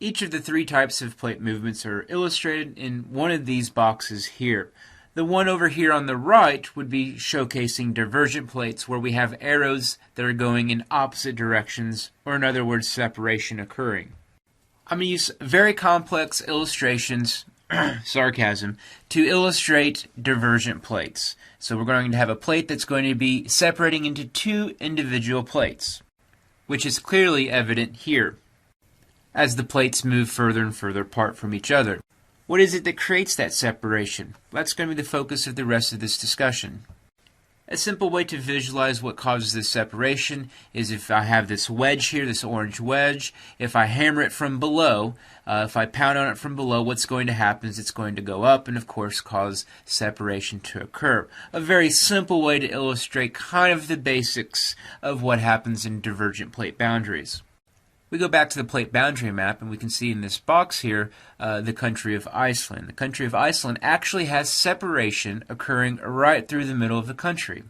Each of the three types of plate movements are illustrated in one of these boxes here. The one over here on the right would be showcasing divergent plates, where we have arrows that are going in opposite directions, or in other words, separation occurring. I'm going to use very complex illustrations, sarcasm, to illustrate divergent plates. So we're going to have a plate that's going to be separating into two individual plates, which is clearly evident here, as the plates move further and further apart from each other. What is it that creates that separation? That's going to be the focus of the rest of this discussion. A simple way to visualize what causes this separation is if I have this wedge here, this orange wedge, if I hammer it from below, if I pound on it from below, what's going to happen is it's going to go up and of course cause separation to occur. A very simple way to illustrate kind of the basics of what happens in divergent plate boundaries. We go back to the plate boundary map and we can see in this box here the country of Iceland. The country of Iceland actually has separation occurring right through the middle of the country.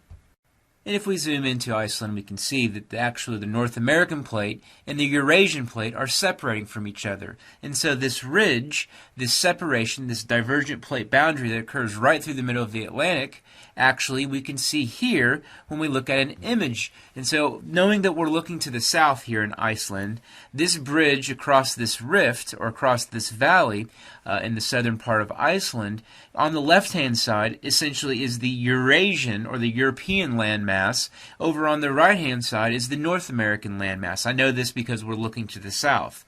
And if we zoom into Iceland, we can see that actually the North American plate and the Eurasian plate are separating from each other. And so this ridge, this separation, this divergent plate boundary that occurs right through the middle of the Atlantic, actually we can see here when we look at an image. And so knowing that we're looking to the south here in Iceland, this bridge across this rift or across this valley in the southern part of Iceland, on the left-hand side essentially is the Eurasian or the European landmass. Over on the right-hand side is the North American landmass. I know this because we're looking to the south.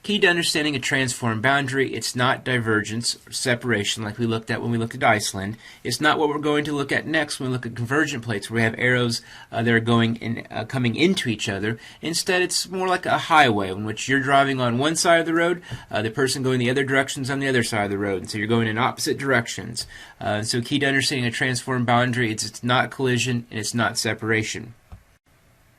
Key to understanding a transform boundary, it's not divergence or separation like we looked at when we looked at Iceland. It's not what we're going to look at next when we look at convergent plates, where we have arrows that are going in, coming into each other. Instead, it's more like a highway in which you're driving on one side of the road, the person going the other direction is on the other side of the road, and so you're going in opposite directions. So key to understanding a transform boundary, it's not collision and it's not separation.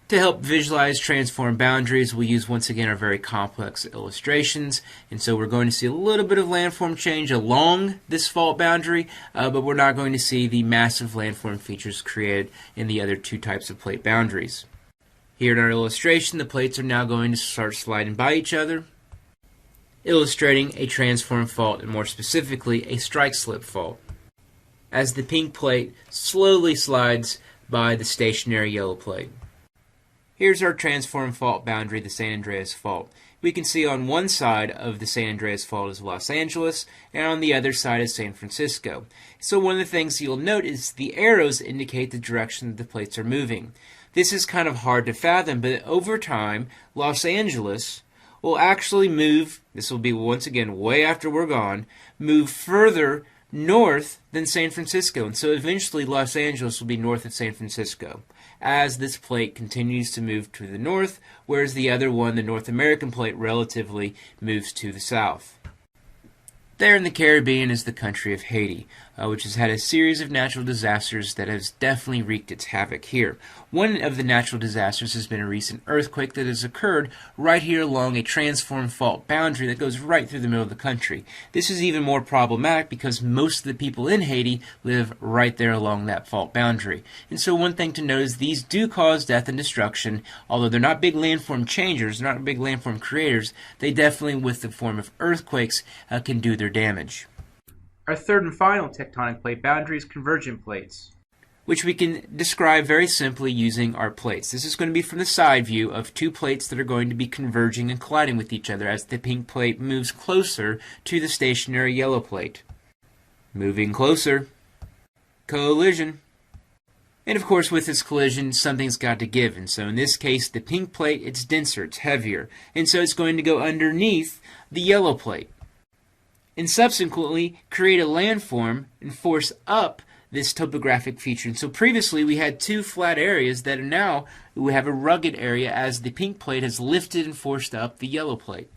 To help visualize transform boundaries, we'll use once again our very complex illustrations. And so we're going to see a little bit of landform change along this fault boundary, but we're not going to see the massive landform features created in the other two types of plate boundaries. Here in our illustration, the plates are now going to start sliding by each other, illustrating a transform fault, and more specifically, a strike-slip fault, as the pink plate slowly slides by the stationary yellow plate. Here's our transform fault boundary, the San Andreas Fault. We can see on one side of the San Andreas Fault is Los Angeles, and on the other side is San Francisco. So one of the things you'll note is the arrows indicate the direction that the plates are moving. This is kind of hard to fathom, but over time, Los Angeles will actually move, this will be once again way after we're gone, move further north than San Francisco, and so eventually Los Angeles will be north of San Francisco as this plate continues to move to the north, whereas the other one, the North American plate, relatively moves to the south. There in the Caribbean is the country of Haiti, which has had a series of natural disasters that has definitely wreaked its havoc here. One of the natural disasters has been a recent earthquake that has occurred right here along a transform fault boundary that goes right through the middle of the country. This is even more problematic because most of the people in Haiti live right there along that fault boundary. And so one thing to note is these do cause death and destruction. Although they're not big landform changers, not big landform creators, they definitely, with the form of earthquakes, can do their damage. Our third and final tectonic plate boundary is convergent plates, which we can describe very simply using our plates. This is going to be from the side view of two plates that are going to be converging and colliding with each other as the pink plate moves closer to the stationary yellow plate. Moving closer. Collision. And of course, with this collision, something's got to give. And so in this case, the pink plate, it's denser, it's heavier. And so it's going to go underneath the yellow plate, and subsequently create a landform and force up this topographic feature. And so previously we had two flat areas that are now we have a rugged area as the pink plate has lifted and forced up the yellow plate.